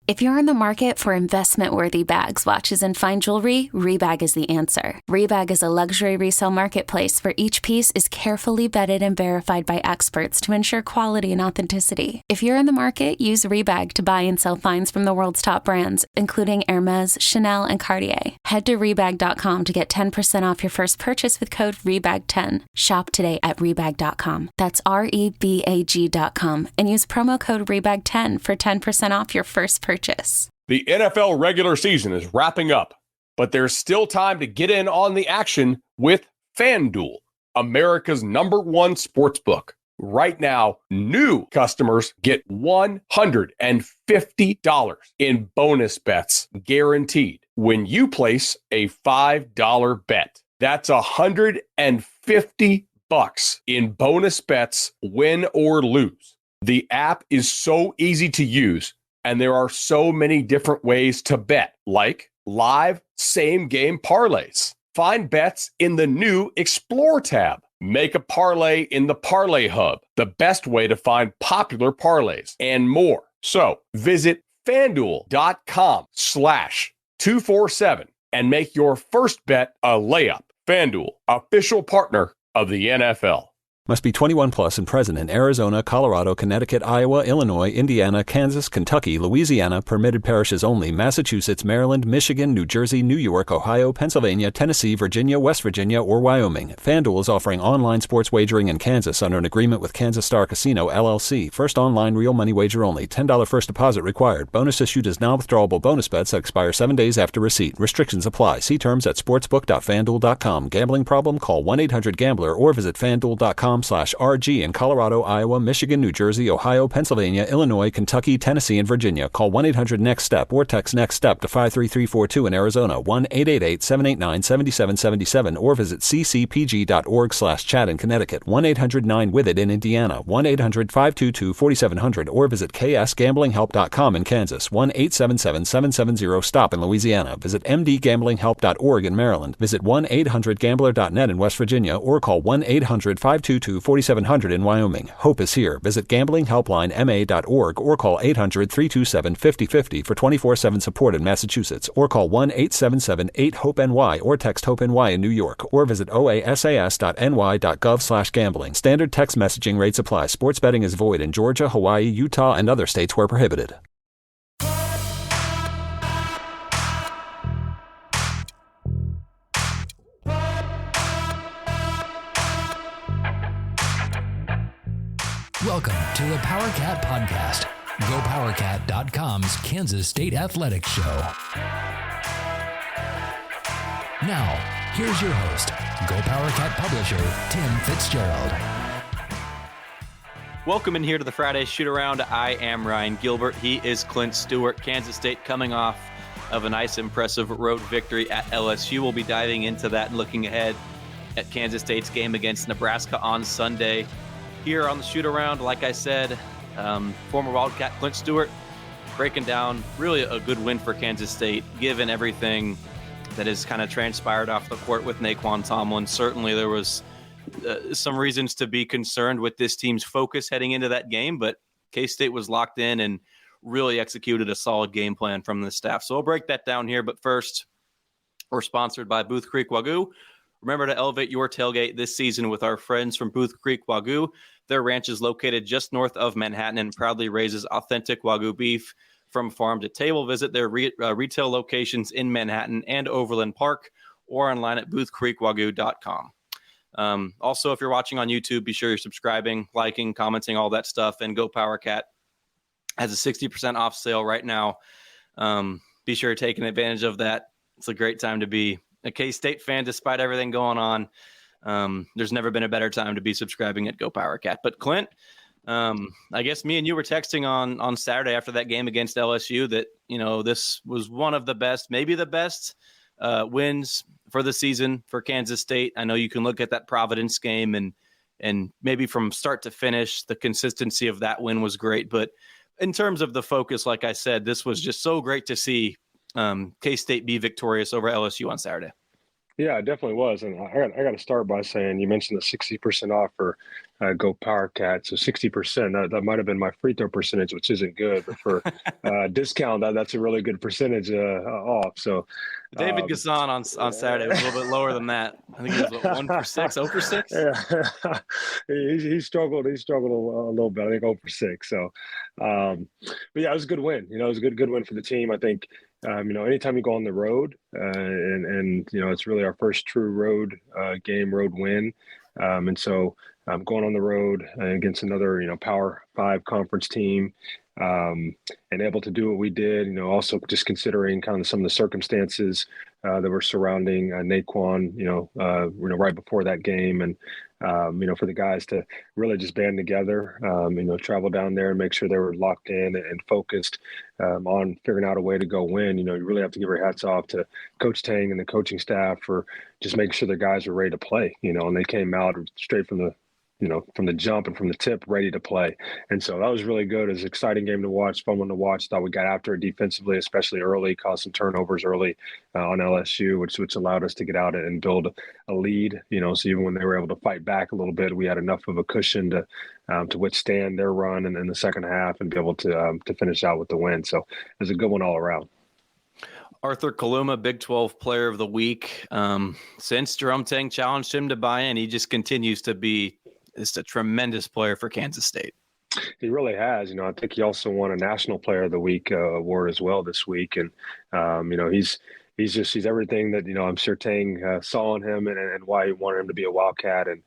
If you're in the market for investment-worthy bags, watches, and fine jewelry, Rebag is the answer. Rebag is a luxury resale marketplace where each piece is carefully vetted and verified by experts to ensure quality and authenticity. If you're in the market, use Rebag to buy and sell finds from the world's top brands, including Hermes, Chanel, and Cartier. Head to Rebag.com to get 10% off your first purchase with code REBAG10. Shop today at Rebag.com. That's REBAG.com and use promo code REBAG10 for 10% off your first purchase. The NFL regular season is wrapping up, but there's still time to get in on the action with FanDuel, America's #1 sportsbook. Right now, new customers get $150 in bonus bets guaranteed when you place a $5 bet. That's $150 in bonus bets, win or lose. The app is so easy to use, and there are so many different ways to bet, like live same-game parlays. Find bets in the new Explore tab. Make a parlay in the Parlay Hub, the best way to find popular parlays, and more. So visit FanDuel.com/247 and make your first bet a layup. FanDuel, official partner of the NFL. Must be 21 plus and present in Arizona, Colorado, Connecticut, Iowa, Illinois, Indiana, Kansas, Kentucky, Louisiana, permitted parishes only, Massachusetts, Maryland, Michigan, New Jersey, New York, Ohio, Pennsylvania, Tennessee, Virginia, West Virginia, or Wyoming. FanDuel is offering online sports wagering in Kansas under an agreement with Kansas Star Casino, LLC. First online real money wager only. $10 first deposit required. Bonus issued as non-withdrawable bonus bets that expire 7 days after receipt. Restrictions apply. See terms at sportsbook.fanduel.com. Gambling problem? Call 1-800-GAMBLER or visit fanduel.com/RG in Colorado, Iowa, Michigan, New Jersey, Ohio, Pennsylvania, Illinois, Kentucky, Tennessee, and Virginia. Call 1-800-NEXT-STEP or text NEXT-STEP to 53342 in Arizona, 1-888-789-7777, or visit ccpg.org/chat in Connecticut, 1-800-9-WITH-IT in Indiana, 1-800-522-4700, or visit ksgamblinghelp.com in Kansas, 1-877-770-STOP in Louisiana. Visit mdgamblinghelp.org in Maryland. Visit 1-800-GAMBLER.net in West Virginia, or call 1-800-522-4700 in Wyoming. Hope is here. Visit gamblinghelplinema.org or call 800-327-5050 for 24/7 support in Massachusetts, or call 1-877-8-HOPE-NY or text HOPE-NY in New York, or visit oasas.ny.gov/gambling. Standard text messaging rates apply. Sports betting is void in Georgia, Hawaii, Utah, and other states where prohibited. Welcome to the PowerCat Podcast, GoPowerCat.com's Kansas State Athletics Show. Now, here's your host, GoPowerCat publisher, Tim Fitzgerald. Welcome in here to the Friday Shoot-Around. I am Ryan Gilbert. He is Clint Stewart. Kansas State coming off of a nice, impressive road victory at LSU. We'll be diving into that and looking ahead at Kansas State's game against Nebraska on Sunday. Here on the Shoot-Around, like I said, former Wildcat Clint Stewart breaking down really a good win for Kansas State, given everything that has kind of transpired off the court with Naquan Tomlin. Certainly there was some reasons to be concerned with this team's focus heading into that game, but K-State was locked in and really executed a solid game plan from the staff. So we'll break that down here, but first, we're sponsored by Booth Creek Wagyu. Remember to elevate your tailgate this season with our friends from Booth Creek Wagyu. Their ranch is located just north of Manhattan and proudly raises authentic Wagyu beef from farm to table. Visit their retail locations in Manhattan and Overland Park, or online at boothcreekwagyu.com. Also, if you're watching on YouTube, be sure you're subscribing, liking, commenting, all that stuff. And Go PowerCat has a 60% off sale right now. Be sure you're taking advantage of that. It's a great time to be a K-State fan despite everything going on. There's never been a better time to be subscribing at Go PowerCat. But Clint, I guess me and you were texting on Saturday after that game against LSU that, you know, this was one of the best, maybe the best wins for the season for Kansas State. I know you can look at that Providence game and maybe from start to finish, the consistency of that win was great. But in terms of the focus, like I said, this was just so great to see K-State be victorious over LSU on Saturday. Yeah, it definitely was. And I got to start by saying, you mentioned the 60% off for Go Power Cat. So 60%. That might have been my free throw percentage, which isn't good, but for discount, that's a really good percentage off. So David Gasson on Saturday was a little bit lower than that. I think he was 1 for 6, 0 for 6. Yeah, he struggled. He struggled a little bit. I think 0 for 6. So, but yeah, it was a good win. It was a good win for the team. I think anytime you go on the road, and it's really our first true road road win, and so going on the road against another Power 5 conference team. And able to do what we did, also just considering kind of some of the circumstances that were surrounding Naquan, right before that game, and for the guys to really just band together, travel down there and make sure they were locked in and focused on figuring out a way to go win. You really have to give your hats off to Coach Tang and the coaching staff for just making sure the guys were ready to play. And they came out straight from the jump and from the tip, ready to play. And so that was really good. It was an exciting game to watch, fun one to watch. Thought we got after it defensively, especially early, caused some turnovers early on LSU, which allowed us to get out and build a lead. So even when they were able to fight back a little bit, we had enough of a cushion to withstand their run in the second half and be able to finish out with the win. So it was a good one all around. Arthur Kaluma, Big 12 Player of the Week. Since Jerome Tang challenged him to buy in, he just continues to be just a tremendous player for Kansas State. He really has. I think he also won a National Player of the Week award as well this week. And, he's everything that, I'm sure Tang saw in him and why he wanted him to be a Wildcat. And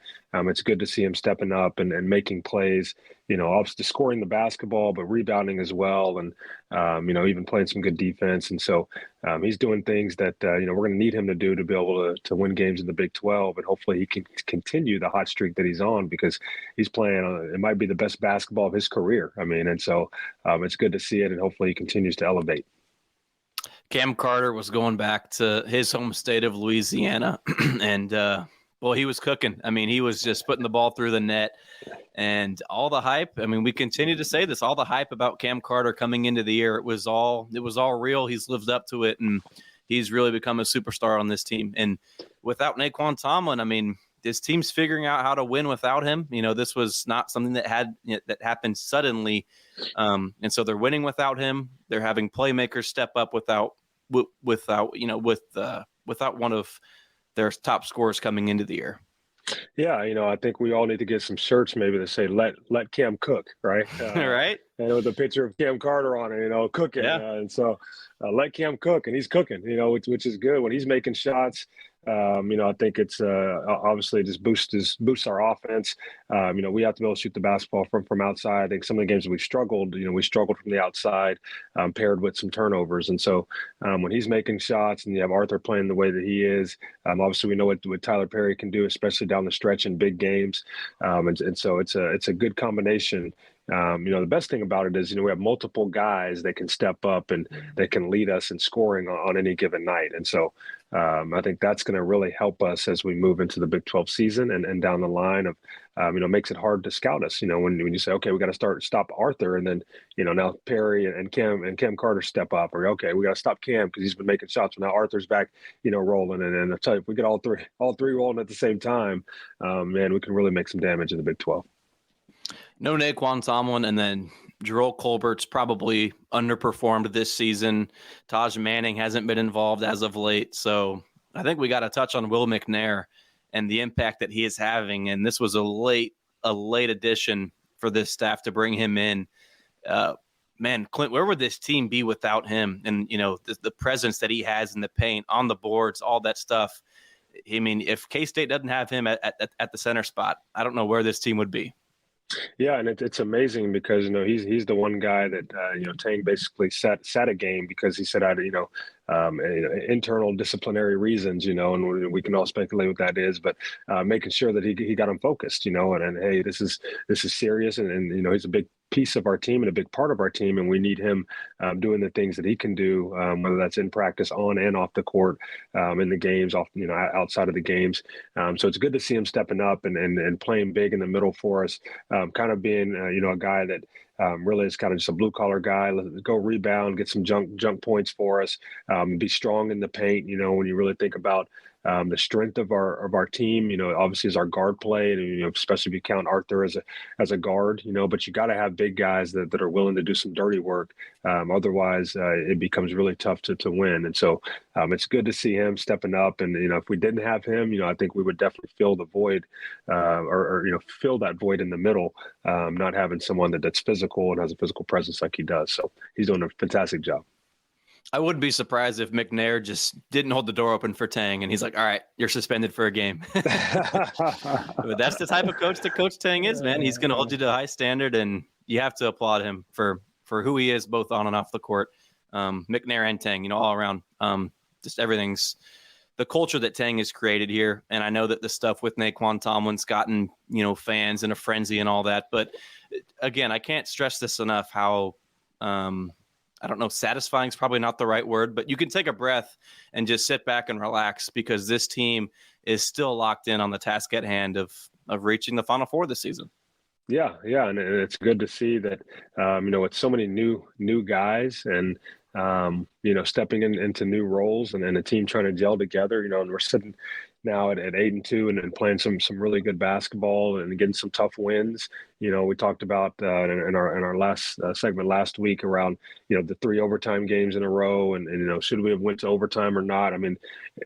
it's good to see him stepping up and making plays, obviously scoring the basketball, but rebounding as well. And, even playing some good defense. And so he's doing things that, we're going to need him to do to be able to win games in the Big 12. And hopefully he can continue the hot streak that he's on, because he's playing, it might be the best basketball of his career. And so it's good to see it, and hopefully he continues to elevate. Cam Carter was going back to his home state of Louisiana, and he was cooking. He was just putting the ball through the net, and all the hype. We continue to say this, all the hype about Cam Carter coming into the year, it was all real. He's lived up to it, and he's really become a superstar on this team. And without Naquan Tomlin, this team's figuring out how to win without him. This was not something that happened suddenly. And so they're winning without him. They're having playmakers step up without one of their top scorers coming into the year. Yeah, I think we all need to get some shirts maybe that say let Cam cook, right? Right. And with a picture of Cam Carter on it, cooking. Yeah. And so let Cam cook, and he's cooking, which is good. When he's making shots, I think it's obviously just boosts our offense. We have to be able to shoot the basketball from outside. I think some of the games that we struggled from the outside, paired with some turnovers. And so when he's making shots and you have Arthur playing the way that he is, obviously we know what Tyler Perry can do, especially down the stretch in big games. And so it's a good combination. The best thing about it is, we have multiple guys that can step up and that can lead us in scoring on any given night. And so I think that's going to really help us as we move into the Big 12 season and down the line of, makes it hard to scout us, when you say, okay, we got to stop Arthur. And then, now Perry and Cam Carter step up, or, okay, we got to stop Cam because he's been making shots. Now Arthur's back, rolling. And I'll tell you, if we get all three rolling at the same time, man, we can really make some damage in the Big 12. No Naquan Tomlin, and then Jerrell Colbert's probably underperformed this season. Taj Manning hasn't been involved as of late. So I think we got to touch on Will McNair and the impact that he is having. And this was a late addition for this staff to bring him in. Man, Clint, where would this team be without him? And, the presence that he has in the paint, on the boards, all that stuff. If K-State doesn't have him at the center spot, I don't know where this team would be. Yeah, and it's amazing because he's the one guy that Tang basically sat a game because he said internal disciplinary reasons, and we can all speculate what that is, but making sure that he got him focused, and hey, this is serious, and he's a big piece of our team and a big part of our team, and we need him doing the things that he can do, whether that's in practice, on and off the court, in the games, outside of the games. So it's good to see him stepping up and playing big in the middle for us, kind of being a guy that really is kind of just a blue collar guy. Let's go rebound, get some junk points for us, be strong in the paint. When you really think about the strength of our team, obviously is our guard play, and especially if you count Arthur as a guard, but you got to have big guys that are willing to do some dirty work. Otherwise, it becomes really tough to win. And so it's good to see him stepping up. And if we didn't have him, I think we would definitely fill the void, or fill that void in the middle, not having someone that's physical and has a physical presence like he does. So he's doing a fantastic job. I wouldn't be surprised if McNair just didn't hold the door open for Tang, and he's like, all right, you're suspended for a game. But that's the type of coach that Coach Tang is, man. He's going to hold you to a high standard, and you have to applaud him for who he is, both on and off the court. McNair and Tang, all around. Just everything's the culture that Tang has created here. And I know that the stuff with Naquan Tomlin's gotten, fans in a frenzy and all that. But again, I can't stress this enough how, I don't know, satisfying is probably not the right word, but you can take a breath and just sit back and relax, because this team is still locked in on the task at hand of reaching the Final Four this season. Yeah, and it's good to see that, with so many new guys and, stepping into new roles and a team trying to gel together, and we're sitting now at 8-2 and playing some really good basketball and getting some tough wins. We talked about in our last segment last week around the 3 overtime games in a row, and should we have went to overtime or not? I mean,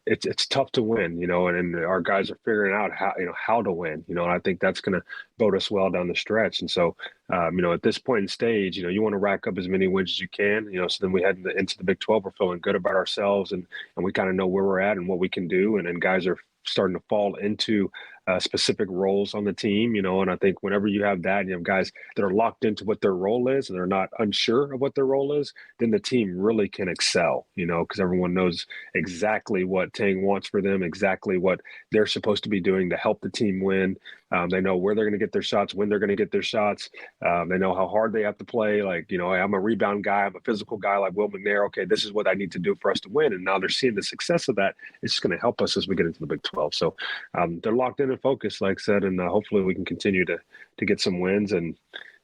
it's tough to win, and our guys are figuring out how to win, and I think that's going to bode us well down the stretch. And so at this point in stage, you want to rack up as many wins as you can, so then we head into the Big 12, we're feeling good about ourselves, and we kind of know where we're at and what we can do, and guys are starting to fall into specific roles on the team, and I think whenever you have that, you have guys that are locked into what their role is and they're not unsure of what their role is, then the team really can excel, because everyone knows exactly what Tang wants for them, exactly what they're supposed to be doing to help the team win. They know where they're going to get their shots, when they're going to get their shots. They know how hard they have to play. Like, I'm a rebound guy, I'm a physical guy like Will McNair. Okay, this is what I need to do for us to win. And now they're seeing the success of that. It's just going to help us as we get into the Big 12. So they're locked in and focused, like I said, and hopefully we can continue to get some wins. And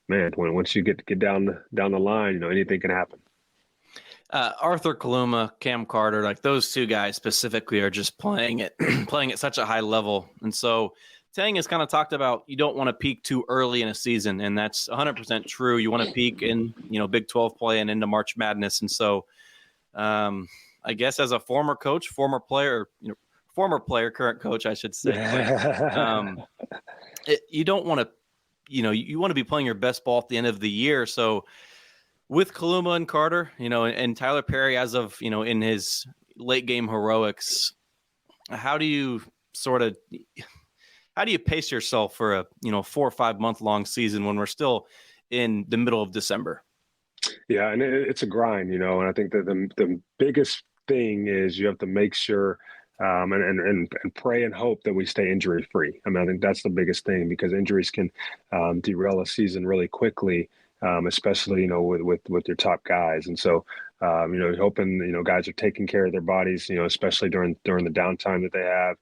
man, once you get down the line, anything can happen. Arthur Kaluma, Cam Carter, like those two guys specifically are just playing at such a high level. And so Tang has kind of talked about you don't want to peak too early in a season, and that's 100% true. You want to peak in Big 12 play and into March Madness. And so I guess as a former coach, current coach, I should say. You don't want to, you want to be playing your best ball at the end of the year. So with Kaluma and Carter, and Tyler Perry as of, in his late game heroics, how do you pace yourself for a, 4 or 5 month long season when we're still in the middle of December? Yeah. And it's a grind, and I think that the biggest thing is you have to make sure and pray and hope that we stay injury free. I mean, I think that's the biggest thing, because injuries can derail a season really quickly, especially, with your top guys. And so, hoping, guys are taking care of their bodies, especially during the downtime that they have,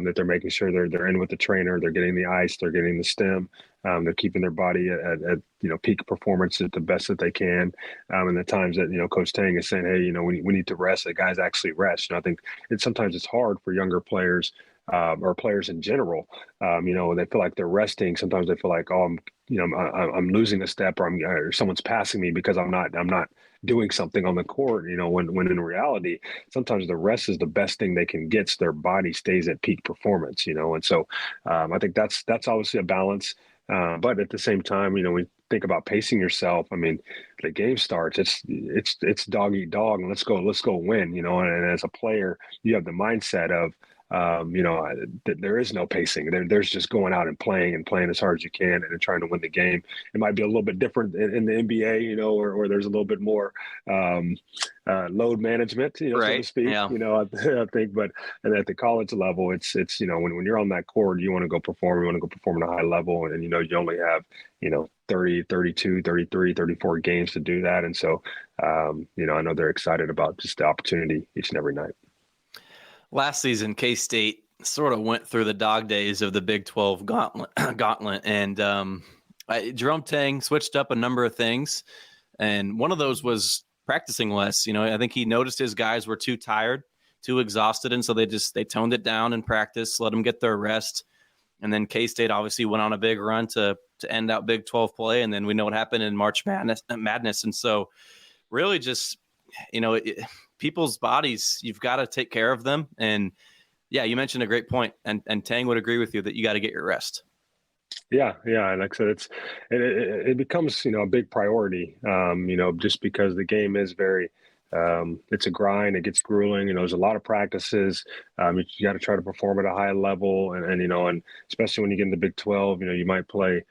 that they're making sure they're in with the trainer, they're getting the ice, they're getting the stim, they're keeping their body at peak performance at the best that they can. And the times that, Coach Tang is saying, hey, we need to rest, the guys actually rest. I think sometimes it's hard for younger players, or players in general, they feel like they're resting. Sometimes they feel like, oh, I'm losing a step, or someone's passing me because I'm not doing something on the court, when in reality, sometimes the rest is the best thing they can get, so their body stays at peak performance, and so I think that's obviously a balance. But at the same time, we think about pacing yourself. I mean, the game starts, it's dog eat dog, and let's go win, and as a player, you have the mindset of, there is no pacing. There's just going out and playing as hard as you can and trying to win the game. It might be a little bit different in the NBA, or there's a little bit more load management, right. So to speak. Yeah. I think, but and at the college level, it's when you're on that court, you want to go perform. You want to go perform at a high level, and you only have 30, 32, 33, 34 games to do that. And so, I know they're excited about just the opportunity each and every night. Last season, K-State sort of went through the dog days of the Big 12 gauntlet, and Jerome Tang switched up a number of things, and one of those was practicing less. I think he noticed his guys were too tired too exhausted. And so they toned it down in practice, let them get their rest. And then K-State obviously went on a big run to end out Big 12 play. And then we know what happened in March Madness. And so really just, people's bodies, you've got to take care of them. And yeah, you mentioned a great point, and Tang would agree with you that you got to get your rest. Yeah. And like I said, it becomes, a big priority, just because the game is very, it's a grind. It gets grueling. There's a lot of practices. You got to try to perform at a high level, and especially when you get into Big 12, you might play,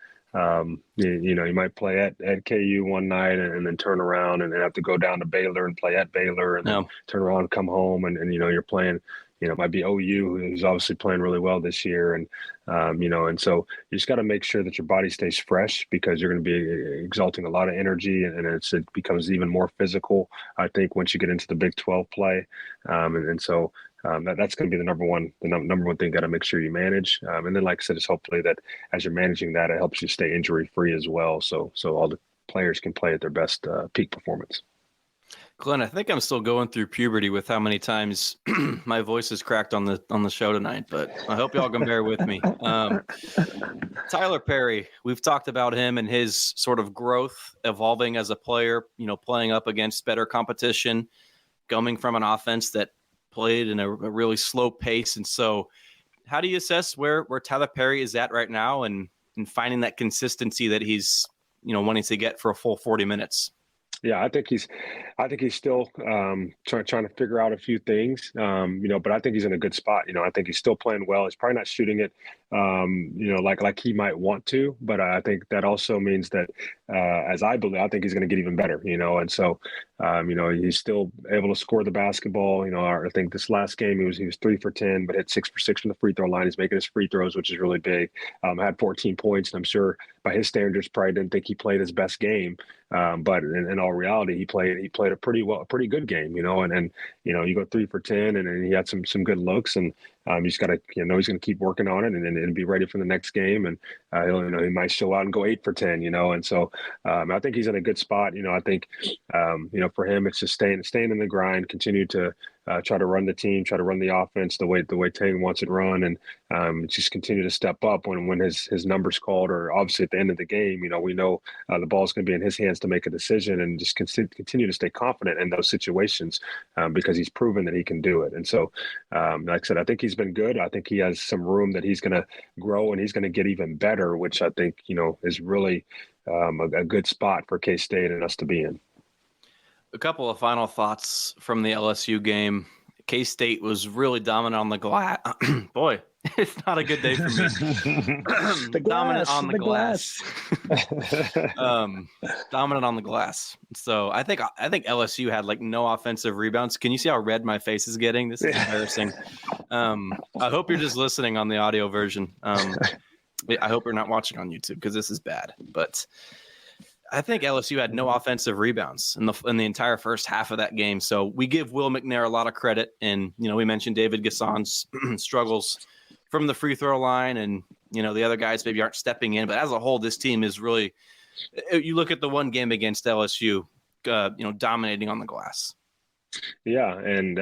you might play at KU one night and then turn around and have to go down to Baylor and play at Baylor and then turn around and come home and you're playing. It might be OU, who's obviously playing really well this year. And, and so you just got to make sure that your body stays fresh, because you're going to be exalting a lot of energy, and it becomes even more physical, I think, once you get into the Big 12 play. So that's going to be the number one thing you got to make sure you manage. And then, like I said, is hopefully that as you're managing that, it helps you stay injury free as well. So all the players can play at their best peak performance. Glenn, I think I'm still going through puberty with how many times my voice is cracked on the show tonight, but I hope y'all can bear with me. Tyler Perry, we've talked about him and his sort of growth, evolving as a player, playing up against better competition, coming from an offense that played in a really slow pace. And so how do you assess where Tyler Perry is at right now and finding that consistency that he's, wanting to get for a full 40 minutes? Yeah, I think he's still trying to figure out a few things, but I think he's in a good spot. I think he's still playing well. He's probably not shooting it, like he might want to, but I think that also means that, I think he's going to get even better, and so, he's still able to score the basketball. I think this last game he was 3 for 10, but hit 6 for 6 from the free throw line. He's making his free throws, which is really big. Had 14 points, and I'm sure by his standards probably didn't think he played his best game. But in all reality, he played a pretty good game, and you go 3 for 10, and he had some good looks, and you just got to, he's going to keep working on it and be ready for the next game, and he might show out and go 8 for 10, and so I think he's in a good spot. I think for him it's just staying in the grind, continue to try to run the team, try to run the offense the way Tang wants it run, and just continue to step up when his number's called, or obviously at the end of the game, we know the ball's going to be in his hands to make a decision, and just continue to stay confident in those situations, because he's proven that he can do it. And so, like I said, I think he's been good. I think he has some room that he's going to grow, and he's going to get even better, which I think, is really a good spot for K-State and us to be in. A couple of final thoughts from the LSU game. K-State was really dominant on the glass. Boy, it's not a good day for me. Dominant on the glass. Dominant on the glass. So I think LSU had like no offensive rebounds. Can you see how red my face is getting? This is embarrassing. I hope you're just listening on the audio version. I hope you're not watching on YouTube, because this is bad. But I think LSU had no offensive rebounds in the entire first half of that game. So we give Will McNair a lot of credit. And, we mentioned David Gasson's struggles from the free throw line, and, the other guys maybe aren't stepping in. But as a whole, this team is really, you look at the one game against LSU, dominating on the glass. Yeah, and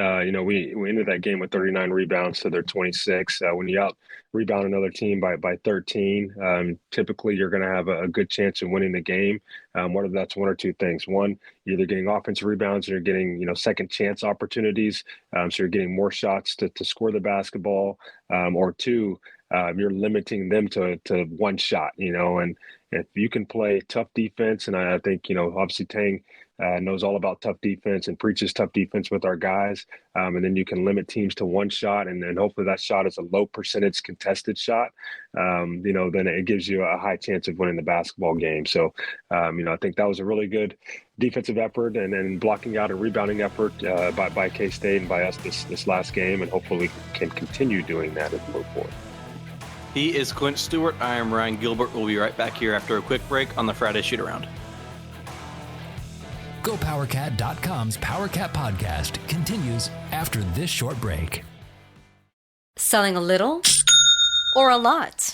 we ended that game with 39 rebounds to their 26. When you out rebound another team by 13, typically you're going to have a good chance of winning the game. Whether that's one or two things. One, you're either getting offensive rebounds, or you're getting second chance opportunities. So you're getting more shots to score the basketball, or two, you're limiting them to one shot. And if you can play tough defense, and I think obviously Tang knows all about tough defense and preaches tough defense with our guys. And then you can limit teams to one shot, and then hopefully that shot is a low percentage contested shot. Then it gives you a high chance of winning the basketball game. So, I think that was a really good defensive effort, and then blocking out a rebounding effort by K-State and by us this last game. And hopefully we can continue doing that as we move forward. He is Clint Stewart. I am Ryan Gilbert. We'll be right back here after a quick break on the Friday Shoot Around. GoPowerCat.com's PowerCat podcast continues after this short break. Selling a little or a lot?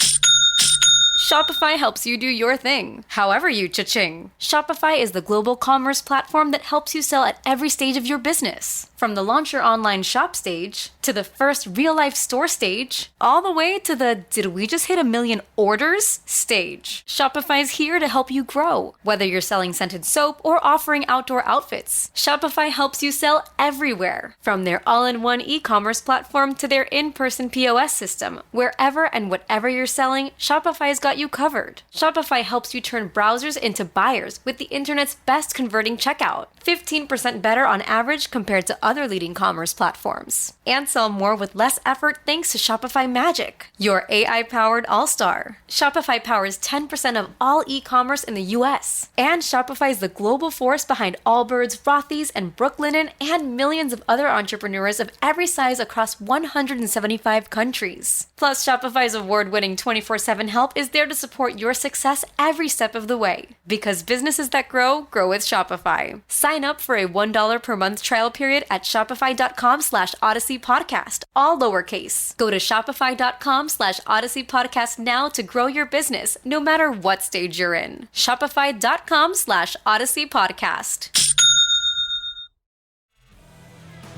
Shopify helps you do your thing, however you cha-ching. Shopify is the global commerce platform that helps you sell at every stage of your business. From the launch your online shop stage, to the first real-life store stage, all the way to the did we just hit 1 million orders stage. Shopify's here to help you grow. Whether you're selling scented soap or offering outdoor outfits, Shopify helps you sell everywhere. From their all-in-one e-commerce platform to their in-person POS system, wherever and whatever you're selling, Shopify's got you covered. Shopify helps you turn browsers into buyers with the internet's best converting checkout. 15% better on average compared to other leading commerce platforms. And sell more with less effort thanks to Shopify Magic, your AI-powered all-star. Shopify powers 10% of all e-commerce in the US. And Shopify is the global force behind Allbirds, Rothy's, and Brooklinen, and millions of other entrepreneurs of every size across 175 countries. Plus, Shopify's award-winning 24/7 help is there to support your success every step of the way. Because businesses that grow, grow with Shopify. Sign up for a $1 per month trial period at shopify.com/Odyssey Podcast, all lowercase. Go to shopify.com/Odyssey Podcast now to grow your business, no matter what stage you're in. Shopify.com/Odyssey Podcast.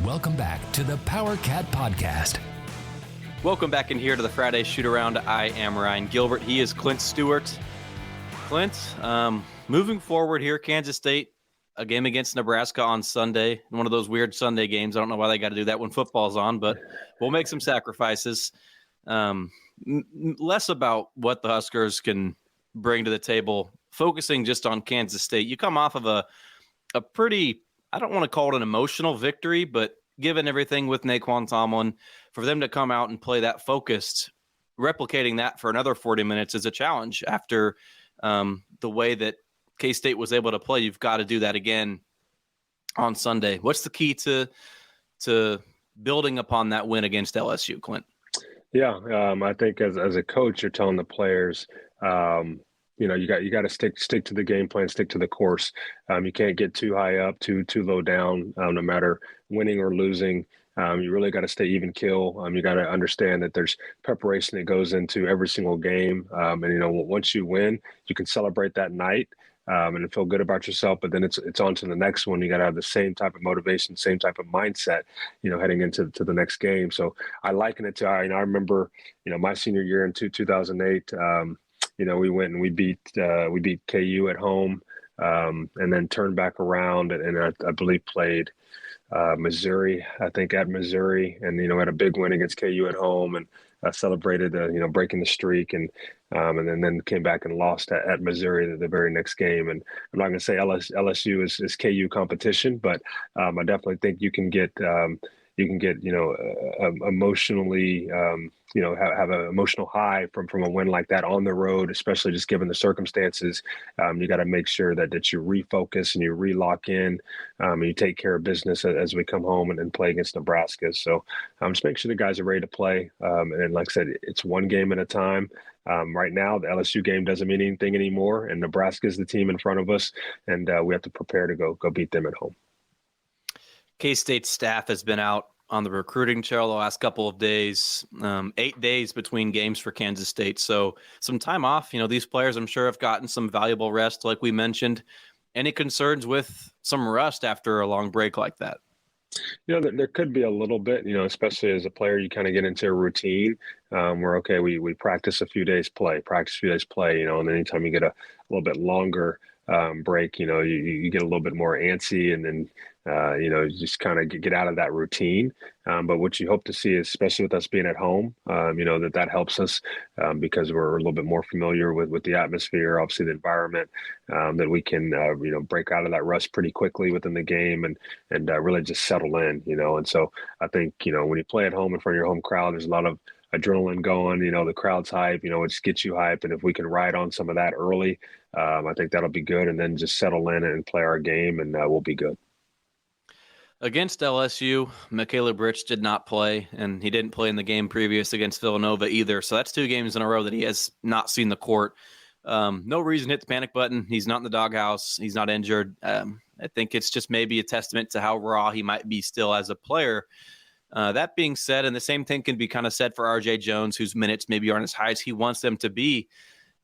Welcome back to the Power Cat Podcast. Welcome back in here to the Friday Shoot Around. I am Ryan Gilbert. He is Clint Stewart. Clint, moving forward here, Kansas State, a game against Nebraska on Sunday. One of those weird Sunday games. I don't know why they got to do that when football's on, but we'll make some sacrifices. Less about what the Huskers can bring to the table, focusing just on Kansas State. You come off of a pretty, I don't want to call it an emotional victory, but given everything with Naquan Tomlin, for them to come out and play that focused, replicating that for another 40 minutes is a challenge after the way that K-State was able to play. You've got to do that again on Sunday. What's the key to building upon that win against LSU, Clint? Yeah, I think as a coach, you're telling the players, you got to stick to the game plan, stick to the course. You can't get too high up, too low down, no matter winning or losing. You really got to stay even keel. You got to understand that there's preparation that goes into every single game. And once you win, you can celebrate that night and feel good about yourself. But then it's on to the next one. You got to have the same type of motivation, same type of mindset, heading into the next game. So I liken it to I remember my senior year in 2008. We went and we beat KU at home, and then turned back around and I believe played Missouri, I think at Missouri, and had a big win against KU at home and celebrated breaking the streak and then came back and lost at Missouri the very next game. And I'm not going to say LSU is KU competition, but I definitely think you can get emotionally have an emotional high from a win like that on the road, especially just given the circumstances. You got to make sure that you refocus and you relock in, and you take care of business as we come home and play against Nebraska. So just make sure the guys are ready to play. And then, like I said, it's one game at a time. Right now, the LSU game doesn't mean anything anymore, and Nebraska is the team in front of us, and we have to prepare to go beat them at home. K-State staff has been out on the recruiting trail the last couple of days, 8 days between games for Kansas State. So some time off. These players, I'm sure, have gotten some valuable rest, like we mentioned. Any concerns with some rust after a long break like that? There could be a little bit, especially as a player, you kind of get into a routine where, okay, we practice a few days play, and then anytime you get a little bit longer break, you get a little bit more antsy, and then you just kind of get out of that routine. But what you hope to see, especially with us being at home, that helps us because we're a little bit more familiar with the atmosphere, obviously the environment, that we can, break out of that rust pretty quickly within the game and really just settle in, And so I think, when you play at home in front of your home crowd, there's a lot of adrenaline going, the crowd's hype, it just gets you hype. And if we can ride on some of that early, I think that'll be good. And then just settle in and play our game, and we'll be good. Against LSU, Michaela Rich did not play, and he didn't play in the game previous against Villanova either. So that's 2 games in a row that he has not seen the court. No reason to hit the panic button. He's not in the doghouse. He's not injured. I think it's just maybe a testament to how raw he might be still as a player. That being said, and the same thing can be kind of said for RJ Jones, whose minutes maybe aren't as high as he wants them to be.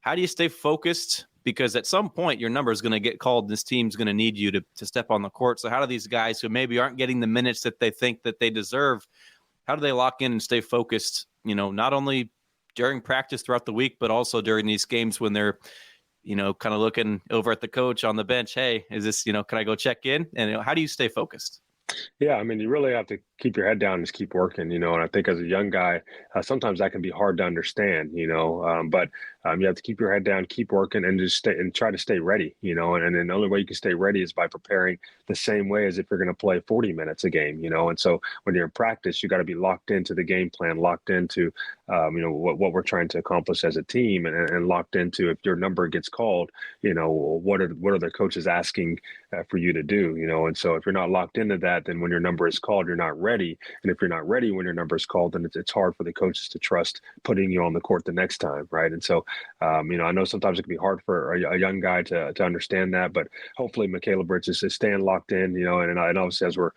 how do you stay focused? Because at some point your number is going to get called. This team's going to need you to step on the court. So how do these guys who maybe aren't getting the minutes that they think that they deserve, how do they lock in and stay focused, not only during practice throughout the week, but also during these games when they're, kind of looking over at the coach on the bench? Hey, is this, can I go check in? And how do you stay focused? Yeah, I mean, you really have to keep your head down and just keep working, and I think as a young guy, sometimes that can be hard to understand, but you have to keep your head down, keep working, and just stay and try to stay ready, and then the only way you can stay ready is by preparing the same way as if you're going to play 40 minutes a game, and so when you're in practice, you got to be locked into the game plan, locked into, what we're trying to accomplish as a team, and locked into if your number gets called, what are the coaches asking for you to do, and so if you're not locked into that, then when your number is called, you're not ready. And if you're not ready when your number is called, then it's hard for the coaches to trust putting you on the court the next time, right? And so, I know sometimes it can be hard for a young guy to understand that, but hopefully Michaela Bridges is staying locked in, and obviously as we're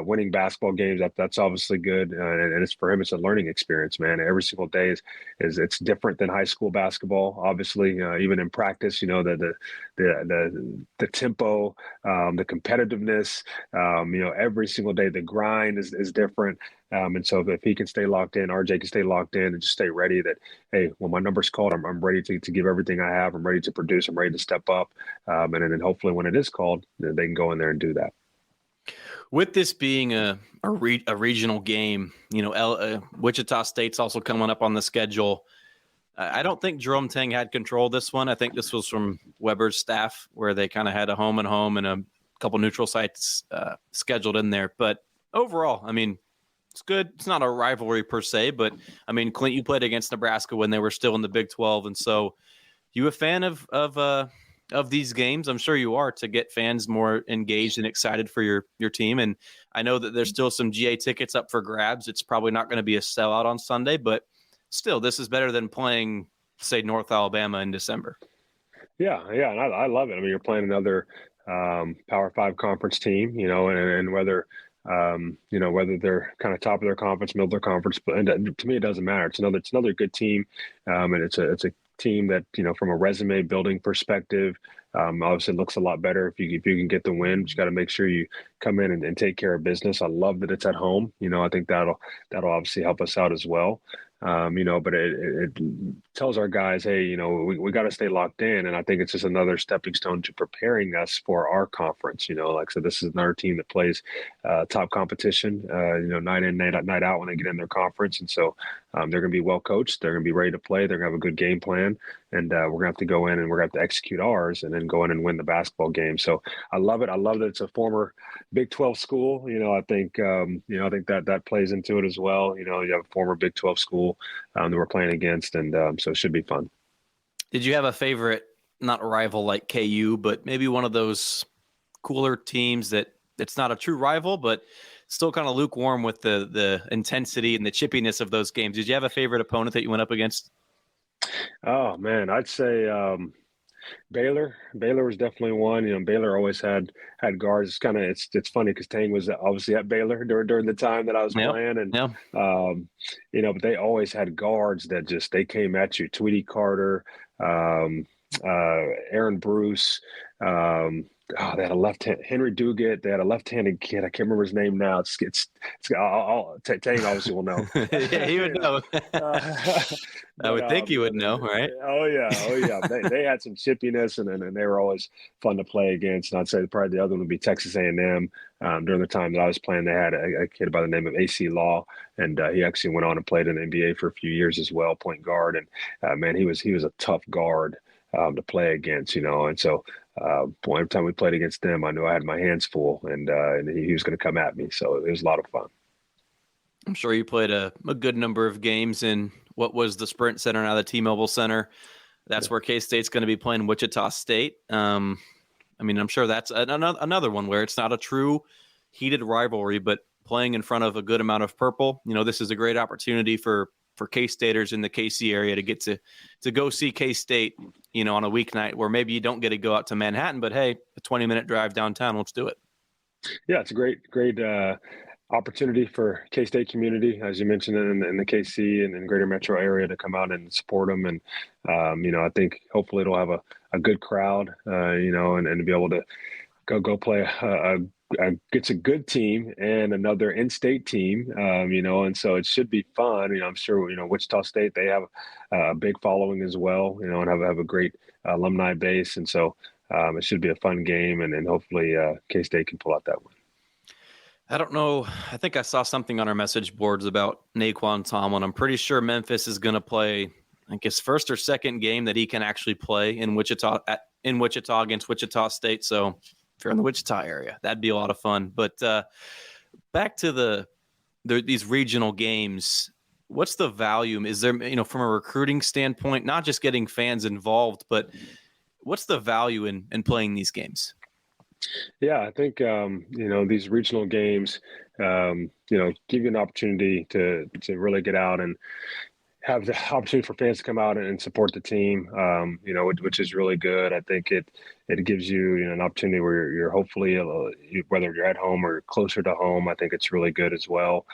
winning basketball games, that's obviously good. And it's for him, it's a learning experience, man. Every single day is it's different than high school basketball. Obviously, even in practice, the tempo, the competitiveness, every single day, the grind is different. And so if he can stay locked in, RJ can stay locked in and just stay ready that, hey, when my number's called, I'm ready to give everything I have. I'm ready to produce. I'm ready to step up. And then hopefully when it is called, they can go in there and do that. With this being a regional game, Wichita State's also coming up on the schedule. I don't think Jerome Tang had control of this one. I think this was from Weber's staff where they kind of had a home and home and a couple neutral sites scheduled in there. But overall, I mean, it's good. It's not a rivalry per se, but I mean, Clint, you played against Nebraska when they were still in the Big 12. And so you a fan of these games? I'm sure you are, to get fans more engaged and excited for your team. And I know that there's still some GA tickets up for grabs. It's probably not going to be a sellout on Sunday, but still, this is better than playing, say, North Alabama in December. Yeah, and I love it. I mean, you're playing another Power 5 conference team, and whether whether they're kind of top of their conference, middle of their conference, but to me, it doesn't matter. It's another good team, and it's a team that, from a resume building perspective, obviously looks a lot better if you can get the win. But you got to make sure you come in and take care of business. I love that it's at home. I think that'll obviously help us out as well. But it tells our guys, hey, we got to stay locked in. And I think it's just another stepping stone to preparing us for our conference. Like I said, this is another team that plays top competition, night in, night out when they get in their conference. And so they're going to be well coached. They're going to be ready to play. They're going to have a good game plan. And we're going to have to go in and we're going to have to execute ours and then go in and win the basketball game. So I love it. I love that it's a former Big 12 school. I think that plays into it as well. You have a former Big 12 school that we're playing against, and so it should be fun. Did you have a favorite, not rival like KU, but maybe one of those cooler teams that's not a true rival, but still kind of lukewarm with the intensity and the chippiness of those games? Did you have a favorite opponent that you went up against? Oh man, I'd say Baylor. Baylor was definitely one. Baylor always had guards. It's funny because Tang was obviously at Baylor during the time that I was playing, and but they always had guards that they came at you. Tweety Carter, Aaron Bruce. They had a left-hand Henry Duguid. They had a left-handed kid. I can't remember his name now. Tang obviously will know. Yeah, he would know. I would think he would know, right? Oh yeah. They had some chippiness, and they were always fun to play against. And I'd say probably the other one would be Texas A&M. During the time that I was playing, they had a kid by the name of AC Law, and he actually went on and played in the NBA for a few years as well, point guard. And man, he was a tough guard to play against, and so. Every time we played against them, I knew I had my hands full, and he was going to come at me. So it was a lot of fun. I'm sure you played a good number of games in what was the Sprint Center, now the T-Mobile Center. That's where K-State's going to be playing Wichita State. I'm sure that's another one where it's not a true heated rivalry, but playing in front of a good amount of purple. This is a great opportunity for K-Staters in the KC area to get to go see K-State, on a weeknight where maybe you don't get to go out to Manhattan, but hey, a 20-minute drive downtown, let's do it. Yeah, it's a great opportunity for K-State community, as you mentioned, in the KC and greater metro area to come out and support them. And, I think hopefully it'll have a good crowd, and be able to go play it's a good team and another in-state team, and so it should be fun. I'm sure, Wichita State, they have a big following as well, and have a great alumni base. And so it should be a fun game, and hopefully K-State can pull out that one. I don't know. I think I saw something on our message boards about Naquan Tomlin. I'm pretty sure Memphis is going to play, I guess, first or second game that he can actually play in Wichita against Wichita State. So if you're in the Wichita area, that'd be a lot of fun. But back to these regional games, what's the value? Is there, from a recruiting standpoint, not just getting fans involved, but what's the value in playing these games? Yeah, I think, these regional games, give you an opportunity to really get out and have the opportunity for fans to come out and support the team, which is really good. I think it gives you, an opportunity where you're hopefully, whether you're at home or closer to home, I think it's really good as well,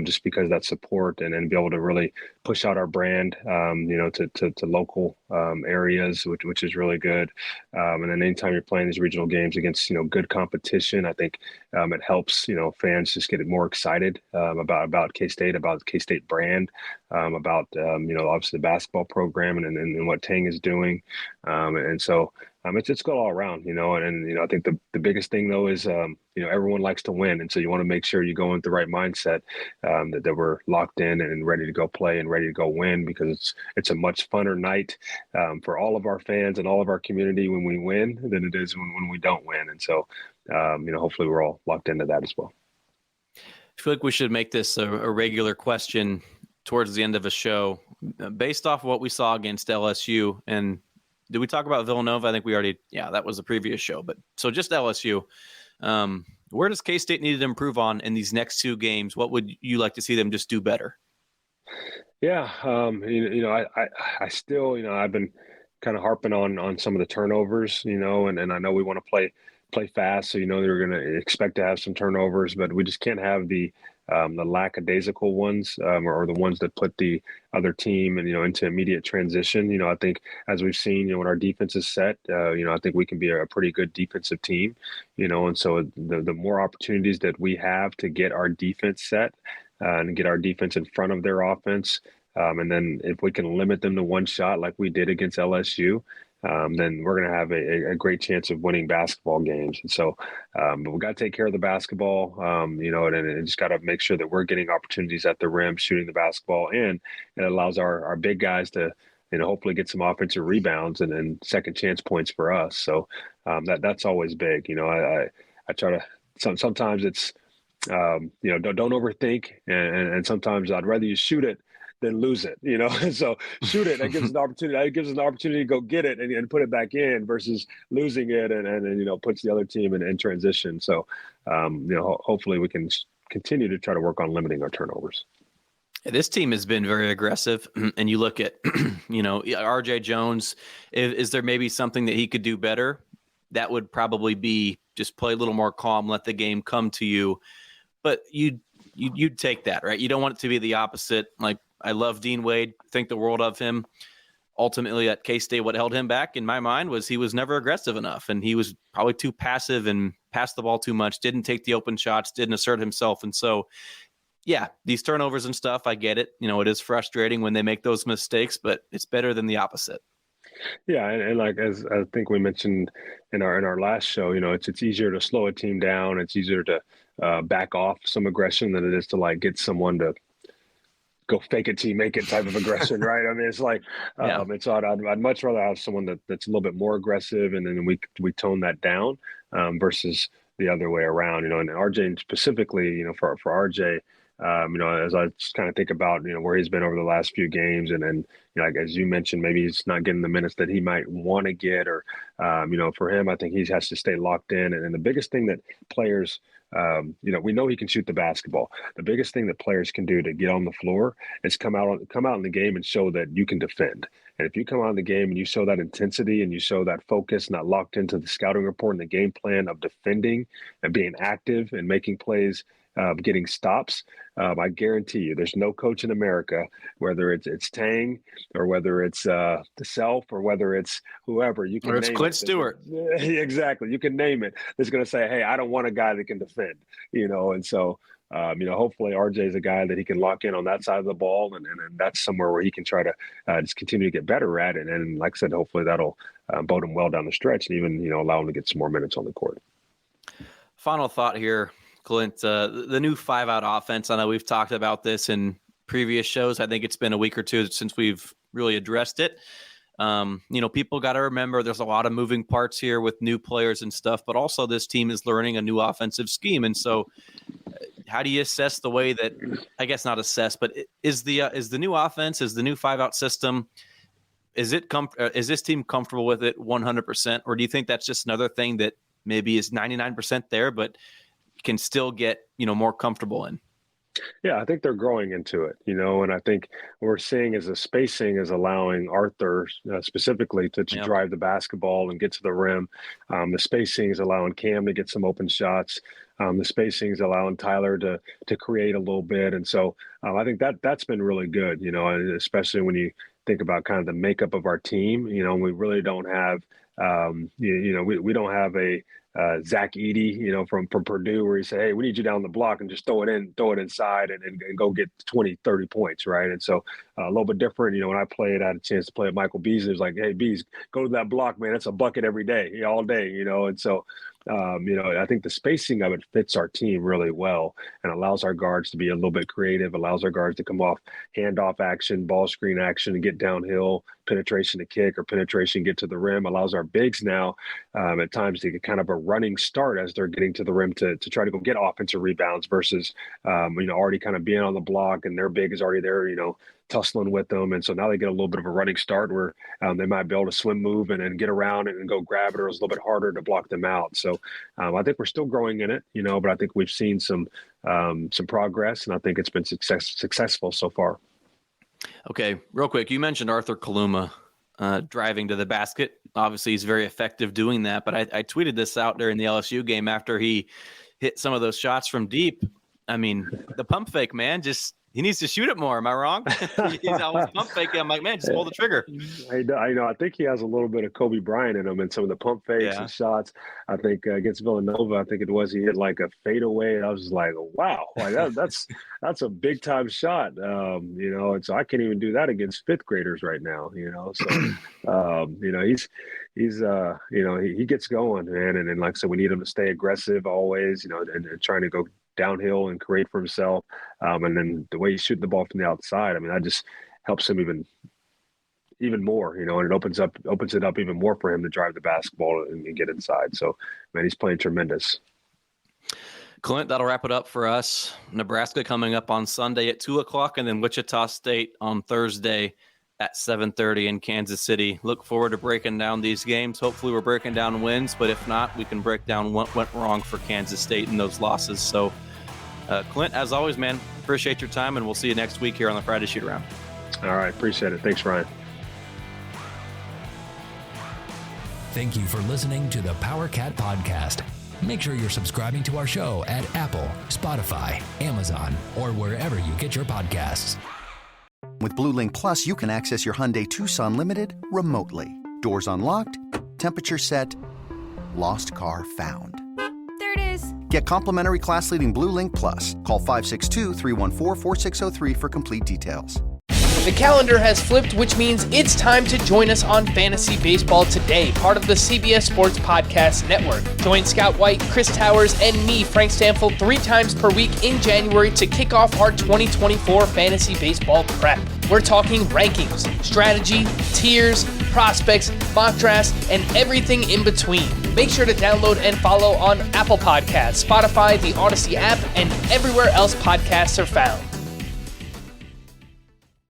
just because that support and be able to really push out our brand, to local areas, which is really good. And then anytime you're playing these regional games against, good competition, I think it helps, fans just get more excited about K-State, about the K-State brand, about, obviously the basketball program and what Tang is doing. And so it's good all around, and I think the biggest thing though is, everyone likes to win. And so you want to make sure you go in with the right mindset, that we're locked in and ready to go play and ready to go win, because it's a much funner night for all of our fans and all of our community when we win than it is when we don't win. And so, hopefully we're all locked into that as well. I feel like we should make this a regular question towards the end of a show based off of what we saw against LSU. And did we talk about Villanova? I think we already, that was the previous show. But so just LSU, where does K-State need to improve on in these next two games? What would you like to see them just do better? Yeah. I still, I've been kind of harping on some of the turnovers, and I know we want to play fast. So, they're going to expect to have some turnovers, but we just can't have the lackadaisical ones, or the ones that put the other team and, into immediate transition. I think as we've seen, when our defense is set, I think we can be a pretty good defensive team, and so the more opportunities that we have to get our defense set and get our defense in front of their offense. And then if we can limit them to one shot like we did against LSU, then we're going to have a great chance of winning basketball games. And so, but we got to take care of the basketball, and just got to make sure that we're getting opportunities at the rim, shooting the basketball, and it allows our big guys to, hopefully get some offensive rebounds and second chance points for us. So that's always big. I try to, sometimes it's, don't overthink. And sometimes I'd rather you shoot it than lose it, so shoot it. That gives us an opportunity. That gives us an opportunity to go get it and put it back in versus losing it and puts the other team in transition. So, hopefully we can continue to try to work on limiting our turnovers. This team has been very aggressive, and you look at, RJ Jones. Is there maybe something that he could do better? That would probably be just play a little more calm, let the game come to you. But you'd take that, right? You don't want it to be the opposite. Like, I love Dean Wade, think the world of him. Ultimately, at K-State, what held him back in my mind was he was never aggressive enough, and he was probably too passive and passed the ball too much, didn't take the open shots, didn't assert himself. And so, these turnovers and stuff, I get it. It is frustrating when they make those mistakes, but it's better than the opposite. Yeah, and like as I think we mentioned in our last show, it's easier to slow a team down. It's easier to back off some aggression than it is to get someone to go fake it till you make it type of aggression, right? I mean, it's like it's odd. I'd much rather have someone that's a little bit more aggressive, and then we tone that down versus the other way around. And RJ specifically, for RJ. As I just kind of think about, where he's been over the last few games and as you mentioned, maybe he's not getting the minutes that he might want to get or, for him, I think he has to stay locked in. And the biggest thing that players, we know he can shoot the basketball. The biggest thing that players can do to get on the floor is come out in the game and show that you can defend. And if you come out in the game and you show that intensity and you show that focus, not locked into the scouting report and the game plan of defending and being active and making plays, getting stops. I guarantee you, there's no coach in America, whether it's Tang or whether it's the Self or whether it's whoever, you can or it's name Clint it. Stewart. Exactly, you can name it. That's going to say, "Hey, I don't want a guy that can defend," and so. Hopefully RJ is a guy that he can lock in on that side of the ball, and that's somewhere where he can try to just continue to get better at it. And like I said, hopefully that'll bode him well down the stretch, and even allow him to get some more minutes on the court. Final thought here, Clint. The new 5-out offense. I know we've talked about this in previous shows. I think it's been a week or two since we've really addressed it. People got to remember there's a lot of moving parts here with new players and stuff, but also this team is learning a new offensive scheme, and so. How do you assess the way that, I guess not assess, but is the new offense, is the new 5-out system, is this team comfortable with it 100%? Or do you think that's just another thing that maybe is 99% there, but can still get, more comfortable in? Yeah, I think they're growing into it, and I think what we're seeing is the spacing is allowing Arthur specifically to drive the basketball and get to the rim. The spacing is allowing Cam to get some open shots. The spacing is allowing Tyler to create a little bit. And so I think that's been really good, especially when you think about kind of the makeup of our team. We really don't have, we don't have a Zach Edey, from Purdue, where he say, "Hey, we need you down the block and just throw it inside and go get 20, 30 points." Right. And so a little bit different, when I played, I had a chance to play with Michael Beasley. It was like, "Hey, Bees, go to that block, man. That's a bucket every day, all day," and so, I think the spacing of it fits our team really well and allows our guards to be a little bit creative, allows our guards to come off handoff action, ball screen action, and get downhill, penetration to kick or penetration, get to the rim, allows our bigs now at times to get kind of a running start as they're getting to the rim to try to go get offensive rebounds versus, already kind of being on the block and their big is already there, tussling with them. And so now they get a little bit of a running start where they might be able to swim move and get around and go grab it, or it's a little bit harder to block them out. So I think we're still growing in it, but I think we've seen some progress, and I think it's been successful so far. Okay, real quick, you mentioned Arthur Kaluma driving to the basket. Obviously, he's very effective doing that, but I tweeted this out during the LSU game after he hit some of those shots from deep. I mean, the pump fake, man, he needs to shoot it more. Am I wrong? He's always pump faking. I'm like, man, just pull the trigger. I know. I think he has a little bit of Kobe Bryant in him and some of the pump fakes and shots. I think against Villanova, I think it was, he hit like a fadeaway. And I was just like, wow, that's a big time shot. And so I can't even do that against fifth graders right now, So, he gets going, man. And like I said, we need him to stay aggressive always, and trying to go downhill and create for himself. And then the way he's shooting the ball from the outside, that just helps him even more, and it opens it up even more for him to drive the basketball and get inside. So, man, he's playing tremendous. Clint, that'll wrap it up for us. Nebraska coming up on Sunday at 2:00, and then Wichita State on Thursday at 7:30 in Kansas City. Look forward to breaking down these games. Hopefully we're breaking down wins, but if not, we can break down what went wrong for Kansas State in those losses. So, Clint, as always, man, appreciate your time, and we'll see you next week here on the Friday Shoot Around. All right, appreciate it. Thanks, Ryan. Thank you for listening to the Power Cat Podcast. Make sure you're subscribing to our show at Apple, Spotify, Amazon, or wherever you get your podcasts. With Blue Link Plus, you can access your Hyundai Tucson Limited remotely. Doors unlocked, temperature set, lost car found. There it is. Get complimentary class-leading Blue Link Plus. Call 562-314-4603 for complete details. The calendar has flipped, which means it's time to join us on Fantasy Baseball Today, part of the CBS Sports Podcast Network. Join Scout White, Chris Towers, and me, Frank Stanfield, 3 times per week in January to kick off our 2024 Fantasy Baseball Prep. We're talking rankings, strategy, tiers, prospects, mock drafts, and everything in between. Make sure to download and follow on Apple Podcasts, Spotify, the Odyssey app, and everywhere else podcasts are found.